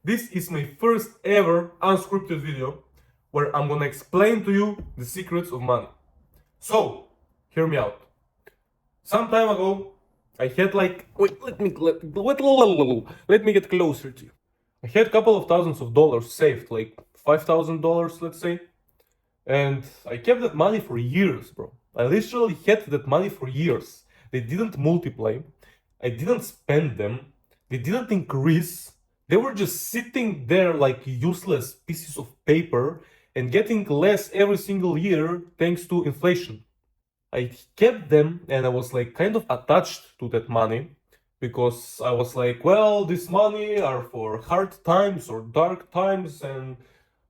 This is my first ever unscripted video where I'm gonna explain to you the secrets of money. So, hear me out. Some time ago, I had let me get closer to you. I had a couple of thousands of dollars saved, like $5,000, let's say, and I kept that money for years, bro. I literally had that money for years. They didn't multiply. I didn't spend them. They didn't increase. They were just sitting there like useless pieces of paper and getting less every single year thanks to inflation. I kept them and I was like kind of attached to that money because I was like, well, this money are for hard times or dark times. And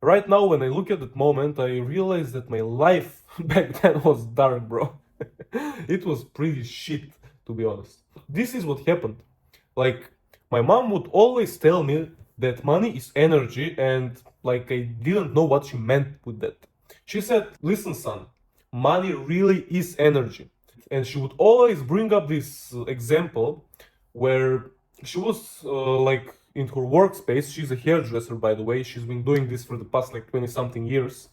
right now, when I look at that moment, I realize that my life back then was dark, bro. It was pretty shit, to be honest. This is what happened. Like, my mom would always tell me that money is energy, and like I didn't know what she meant with that. She said, listen, son, money really is energy. And she would always bring up this example where she was like in her workspace. She's a hairdresser, by the way. She's been doing this for the past like 20 something years.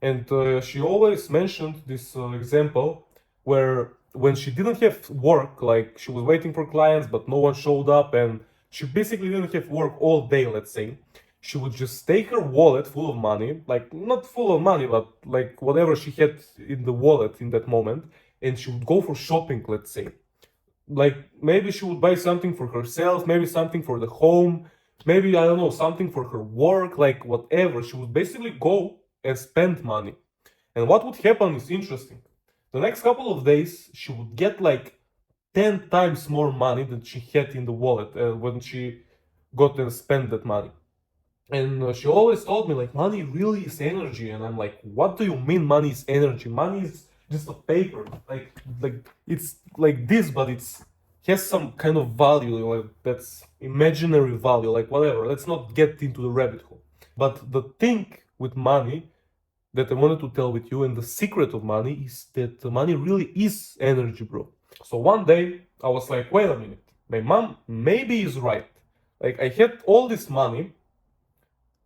And she always mentioned this example where when she didn't have work, like she was waiting for clients, but no one showed up, and she basically didn't have work all day, let's say. She would just take her wallet full of money, like not full of money, but like whatever she had in the wallet in that moment, and she would go for shopping, let's say. Like maybe she would buy something for herself, maybe something for the home, maybe I don't know, something for her work, like whatever. She would basically go and spend money. And what would happen is interesting. The next couple of days, she would get like 10 times more money than she had in the wallet when she got and spent that money. And she always told me like money really is energy, and I'm like, what do you mean money is energy? Money is just a paper, like it's like this, but it's has some kind of value, like that's imaginary value, like whatever. Let's not get into the rabbit hole. But the thing with money that I wanted to tell with you, and the secret of money, is that money really is energy, bro. So one day I was like, wait a minute, my mom maybe is right. Like I had all this money,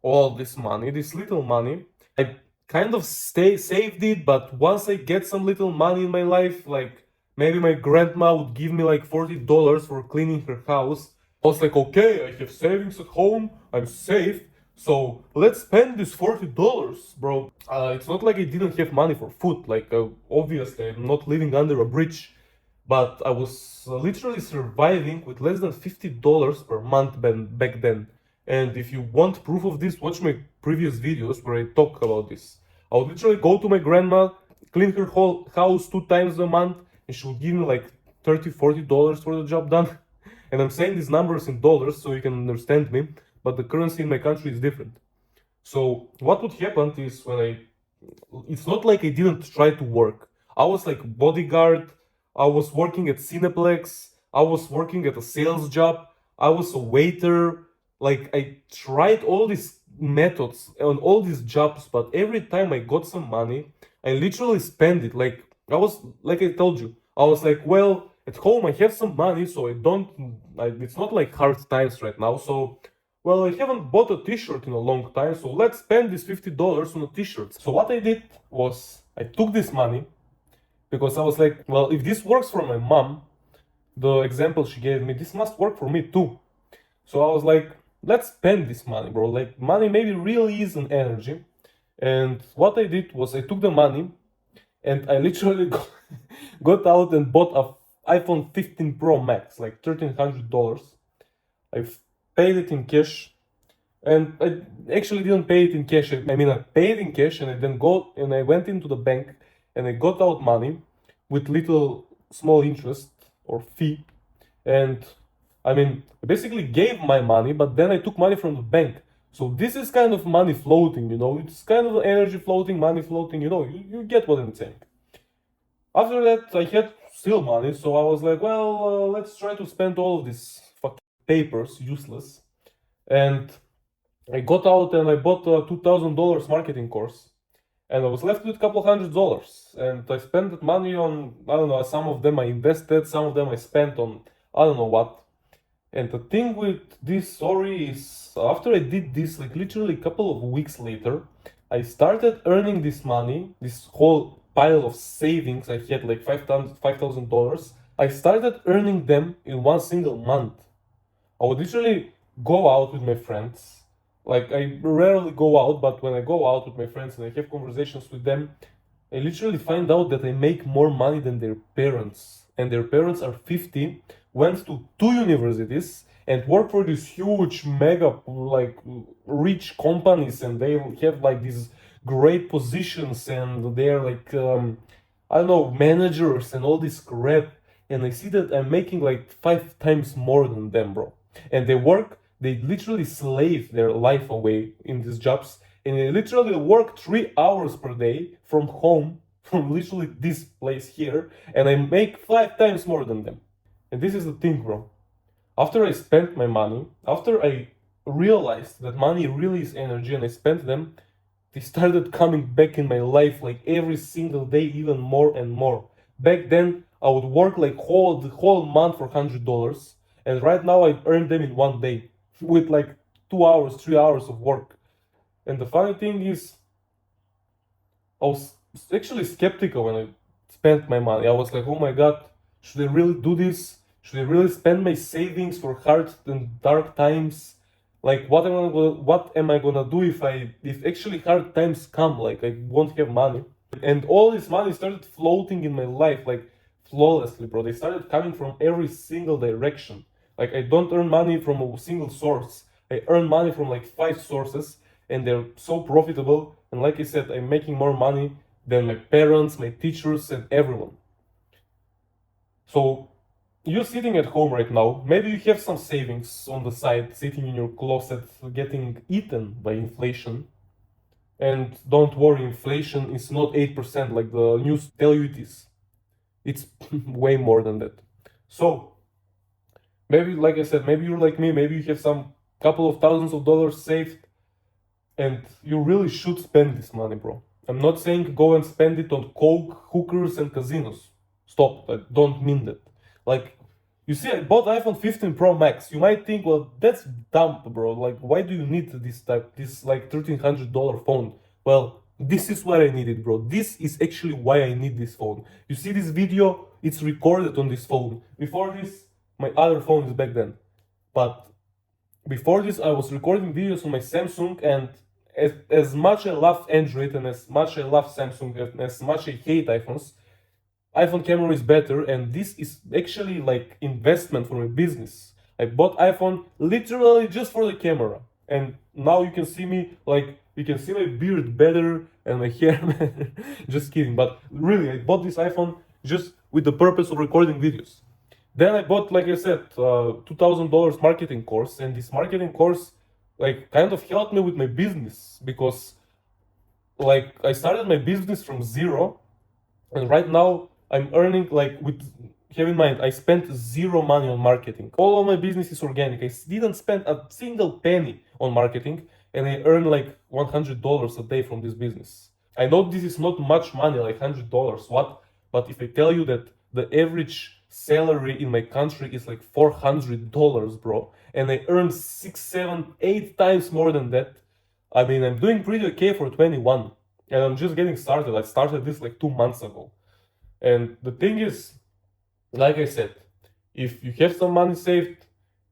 this little money. I kind of saved it, but once I get some little money in my life, like maybe my grandma would give me like $40 for cleaning her house. I was like, okay, I have savings at home, I'm safe, so let's spend this $40, bro. It's not like I didn't have money for food, like obviously I'm not living under a bridge, but I was literally surviving with less than $50 per month back then. And if you want proof of this, watch my previous videos where I talk about this. I would literally go to my grandma, clean her whole house 2 times a month, and she would give me like $30-40 for the job done. And I'm saying these numbers in dollars so you can understand me, but the currency in my country is different. So what would happen is it's not like I didn't try to work. I was like bodyguard, I was working at Cineplex, I was working at a sales job, I was a waiter. Like I tried all these methods on all these jobs, but every time I got some money, I literally spent it. Like I told you, I was like, well, at home I have some money, so it's not like hard times right now. So, well, I haven't bought a t-shirt in a long time, so let's spend this $50 on a t-shirt. So what I did was I took this money because I was like, well, if this works for my mom, the example she gave me, this must work for me too. So I was like, let's spend this money, bro. Like money maybe really is an energy. And what I did was I took the money and I literally got out and bought a iPhone 15 Pro Max, like $1,300. I paid it in cash, and I actually didn't pay it in cash. I mean, I paid in cash, and I went into the bank and I got out money with little small interest or fee, and I mean, I basically gave my money, but then I took money from the bank. So this is kind of money floating, you know? It's kind of energy floating, money floating, you know? You get what I'm saying. After that, I had still money, so I was like, well, let's try to spend all of these fucking papers, useless. And I got out and I bought a $2,000 marketing course. And I was left with a couple $100. And I spent that money on, I don't know, some of them I invested, some of them I spent on, I don't know what. And the thing with this story is, after I did this, like literally a couple of weeks later, I started earning this money, this whole pile of savings I had, like $5,000. I started earning them in one single month. I would literally go out with my friends. Like, I rarely go out, but when I go out with my friends and I have conversations with them, I literally find out that I make more money than their parents. And their parents are 50, went to 2 universities, and work for these huge, mega, like, rich companies, and they have, like, these great positions, and they're, like, I don't know, managers and all this crap. And I see that I'm making, like, 5 times more than them, bro. And they literally slave their life away in these jobs, and they literally work 3 hours per day from home, from literally this place here, and I make 5 times more than them. And this is the thing, bro. After I spent my money, after I realized that money really is energy and I spent them, they started coming back in my life like every single day, even more and more. Back then, I would work like the whole month for $100, and right now I earn them in one day with like 2 hours, 3 hours of work. And the funny thing is, I was actually skeptical when I spent my money. I was like, oh my god, should I really do this? Should I really spend my savings for hard and dark times? Like, what am I gonna do if actually hard times come? Like, I won't have money. And all this money started floating in my life, like, flawlessly, bro. They started coming from every single direction. Like, I don't earn money from a single source. I earn money from like 5 sources, and they're so profitable. And like I said, I'm making more money than my parents, my teachers, and everyone. So you're sitting at home right now. Maybe you have some savings on the side, sitting in your closet, getting eaten by inflation. And don't worry, inflation is not 8% like the news tell you it is. It's way more than that. So maybe, like I said, maybe you're like me, maybe you have some couple of thousands of dollars saved, and you really should spend this money, bro. I'm not saying go and spend it on coke, hookers, and casinos. Stop, I don't mean that. Like, you see, I bought iPhone 15 Pro Max. You might think, well, that's dumb, bro. Like, why do you need this like $1,300 phone? Well, this is why I need it, bro. This is actually why I need this phone. You see this video? It's recorded on this phone. Before this, my other phone is back then. But before this, I was recording videos on my Samsung, and as much I love Android and as much I love Samsung and as much I hate iPhones, iPhone camera is better, and this is actually like investment for my business. I bought iPhone literally just for the camera, and now you can see me, like, you can see my beard better and my hair better. Just kidding, but really, I bought this iPhone just with the purpose of recording videos. Then I bought, like I said, $2,000 marketing course, and this marketing course like kind of helped me with my business, because like I started my business from zero, and right now I'm earning, like, have in mind, I spent zero money on marketing. All of my business is organic. I didn't spend a single penny on marketing, and I earn like $100 a day from this business. I know this is not much money, like $100, what? But if I tell you that the average salary in my country is like $400, bro, and I earn 6, 7, 8 times more than that, I mean, I'm doing pretty okay for 21, and I'm just getting started. I started this like 2 months ago. And the thing is, like I said, if you have some money saved,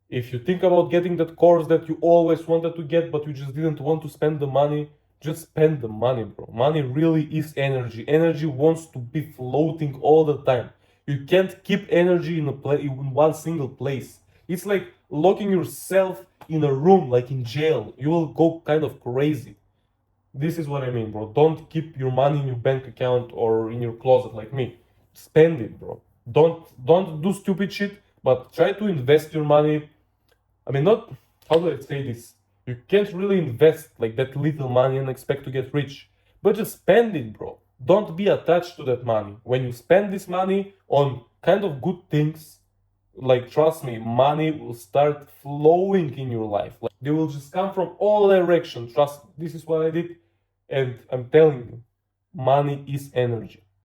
if you think about getting that course that you always wanted to get but you just didn't want to spend the money, just spend the money, bro. Money really is energy. Energy wants to be floating all the time. You can't keep energy in one single place. It's like locking yourself in a room, like in jail. You will go kind of crazy. This is what I mean, bro. Don't keep your money in your bank account or in your closet like me. Spend it, bro. Don't do stupid shit, but try to invest your money. I mean, not, how do I say this? You can't really invest like that little money and expect to get rich. But just spend it, bro. Don't be attached to that money. When you spend this money on kind of good things, like, trust me, money will start flowing in your life. Like, they will just come from all directions. Trust me, this is what I did. And I'm telling you, money is energy.